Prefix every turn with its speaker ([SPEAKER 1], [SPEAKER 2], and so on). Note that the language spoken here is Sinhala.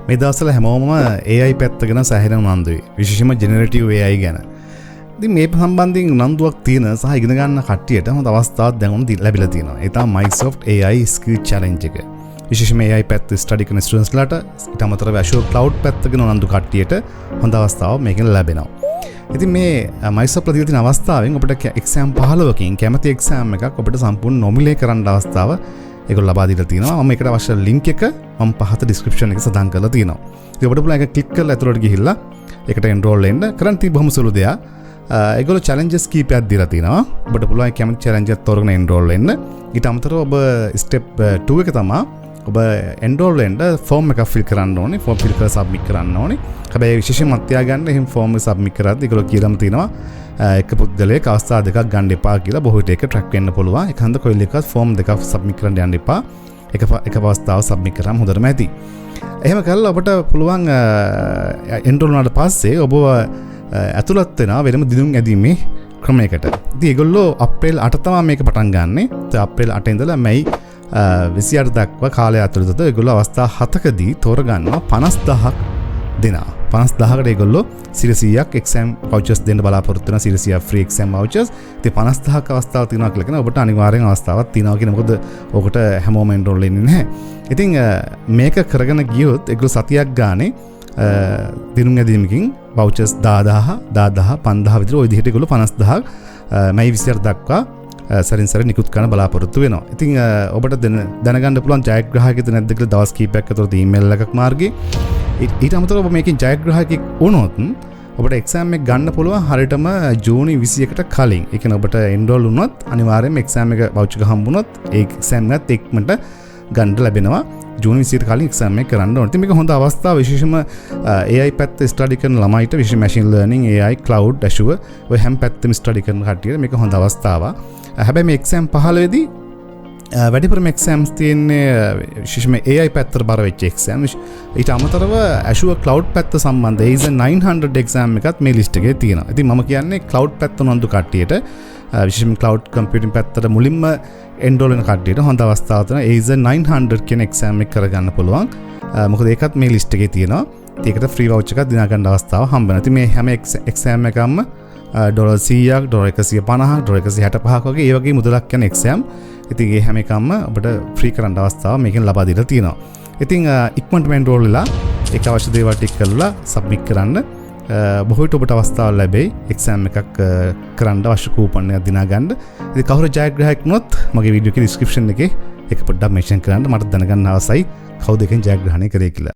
[SPEAKER 1] මේ දවස්වල හැමෝම AI පැත්ත ගැන සැහැණ උනන්දුයි. විශේෂයෙන්ම ජෙනරටිව් AI ගැන. ඉතින් මේ සම්බන්ධයෙන් උනන්දුවක් තියෙන සහ ඉගෙන ගන්න කට්ටියට හොඳ අවස්ථාවක් දැන් උන් ලැබිලා තියෙනවා. ඒ තමයි Microsoft AI Skill Challenge එක. විශේෂයෙන්ම AI පැත්ත ස්ටඩි කරන ස්ටුඩන්ට්ස් ලාට ඊට අමතරව Azure Cloud පැත්ත ගැන උනන්දු කට්ටියට හොඳ අවස්ථාවක් මේකෙන් ලැබෙනවා. ඉතින් මේ Microsoft ප්‍රතිවිධ තියෙන අවස්ථාවෙන් ඔබට එක්සෑම් 15කින් කැමති එක්සෑම් එකක් ඔබට සම්පූර්ණ නොමිලේ කරන්න අවස්ථාව ඒගොල්ලෝ ලබා දීලා තියෙනවා. මම ඒකට අවශ්‍ය link එක මම පහත description එකේ සඳහන් කරලා තියෙනවා. ඉතින් ඔබට පුළුවන් ඒක click කරලා ඇතුළට ගිහිල්ලා ඒකට enroll වෙන්න. කරන් තිබ්බ බොහොම සුළු දෙයක්. ඒගොල්ලෝ challenges කීපයක් දීලා තිනවා. ඔබට පුළුවන් කැමති challenge එකක් තෝරගෙන enroll වෙන්න. ඊට අමතරව ඔබ step 2 එක තමයි ඔබ enroll වෙන්න form එකක් fill කරන්න ඕනේ. form fill කරලා submit කරන්න ඕනේ. හැබැයි විශේෂයෙන්ම අත්‍යා ගන්න එහෙම form එක submit කරද්දී ඒගොල්ලෝ කියලාම තිනවා එක පුද්ගලයෙක් අවස්ථා දෙකක් ගන්න එපා කියලා. බොහෝ විට ඒක track වෙන්න පුළුවන්. ඒක හන්ද කොයිල් එකක් form දෙකක් submit කරන්න යන්න එපා. එක අවස්ථාවක් submit කරාම හොඳටම ඇති. එහෙම කරලා ඔබට පුළුවන් enroll වුණාට පස්සේ ඔබ ඇතුළත් වෙනවා වෙනම දිනුම් ඇදීමේ ක්‍රමයකට. ඉතින් ඒගොල්ලෝ අප්‍රේල් 8 තමයි මේක පටන් ගන්නෙ. ඉතින් අප්‍රේල් 8 ඉඳලා මැයි 28 දක්වා කාලය ඇතුළත ඒගොල්ලෝ අවස්ථා 7කදී තෝරගන්නවා 50000ක් දෙනවා. 50000කට ඒගොල්ලෝ 100ක් exam vouchers දෙන්න බලාපොරොත්තු වෙනවා. 100ක් free exam vouchers. ඉතින් 50000ක අවස්ථාවක් තියෙනවා කියලා කියන ඔබට අනිවාර්යෙන් අවස්ථාවක් තියෙනවා කියන මොකද ඔකට හැමෝම enroll වෙන්නේ නැහැ. ඉතින් මේක කරගෙන ගියොත් ඒගොල්ලෝ සතියක් ගානේ දිනුම් ඇදීමකින් vouchers 10000 5000 විතර ওই විදිහට ඒගොල්ලෝ 50000ක් මැයි 28 දක්වා සරින් සර නිකුත් කරන්න බලාපොරොත්තු වෙනවා. ඉතින් ඔබට දැනගන්න පුළුවන් ජයග්‍රාහකයෙක්ද නැද්ද කියලා දවස් කිහිපයක් අතරේ ඊමේල් එකක් මාර්ගේ ඊට අමතරව ඔබ මේකෙන් ජයග්‍රාහකයෙක් වුණොත් ඔබට එක්සෑම් එක ගන්න පුළුවන් හරියටම ජූනි 21ට කලින්. ඒ කියන්නේ ඔබට enroll වුණොත් අනිවාර්යයෙන්ම එක්සෑම් එක voucher එක හම්බුනොත් ඒ එක්සෑම් එකත් එක්මට ගන්න ලැබෙනවා. ජූනි 21ට කලින් එක්සෑම් එක කරන්න ඕනේ. ඉතින් මේක හොඳ අවස්ථාවක් විශේෂම AI පැත්ත ස්ටඩි කරන ළමයිට විශේෂ machine learning AI cloud Azure ඔය හැම පැත්තෙම ස්ටඩි කරන කට්ටියට මේක හොඳ අවස්ථාවක්. හැබැයි මේ එක්සෑම් 15 දී වැඩිපුරම එක්සෑම්ස් තියෙන්නේ විශේෂම AI පැත්තට බර වෙච්ච එක්සෑම්. ඊට අමතරව Azure Cloud පැත්ත සම්බන්ධ AZ 900 එක්සෑම් එකත් මේ ලිස්ට් එකේ තියෙනවා. ඉතින් මම කියන්නේ Cloud පැත්ත උනන්දු කට්ටියට විශේෂම Cloud Computing පැත්තට මුලින්ම enroll වෙන කට්ටියට හොඳ අවස්ථාවක් තියෙනවා. AZ 900 කියන එක්සෑම් එක කරගන්න පුළුවන්. මොකද ඒකත් මේ ලිස්ට් එකේ තියෙනවා. ඒකට free voucher එකක් දිනා ගන්න අවස්ථාව හම්බ වෙනවා. ඉතින් මේ හැම එක්සෑම් එකක්ම $100ක් $150ක් $165ක් වගේ ඒ වගේ මුදලක් යන එක්සෑම්. ඉතින් ඒ හැම එකක්ම ඔබට ෆ්‍රී කරන්න අවස්ථාව මේකෙන් ලබා දීලා තියෙනවා. ඉතින් ඉක්මනටම enroll වෙලා ඒක අවශ්‍ය දේවල් ටික කරලා submit කරන්න බොහෝ විට ඔබට අවස්ථාවක් ලැබෙයි එක්සෑම් එකක් කරන්න අවශ්‍ය කූපන් එකක් දිනා ගන්න. ඉතින් කවුරු ජයග්‍රාහකයෙක් වුණොත් මගේ වීඩියෝ එකේ description එකේ ඒක පොඩ්ඩක් mention කරන්න මට දැනගන්න අවශ්‍යයි කවුද එකෙන් ජයග්‍රහණය කරේ කියලා.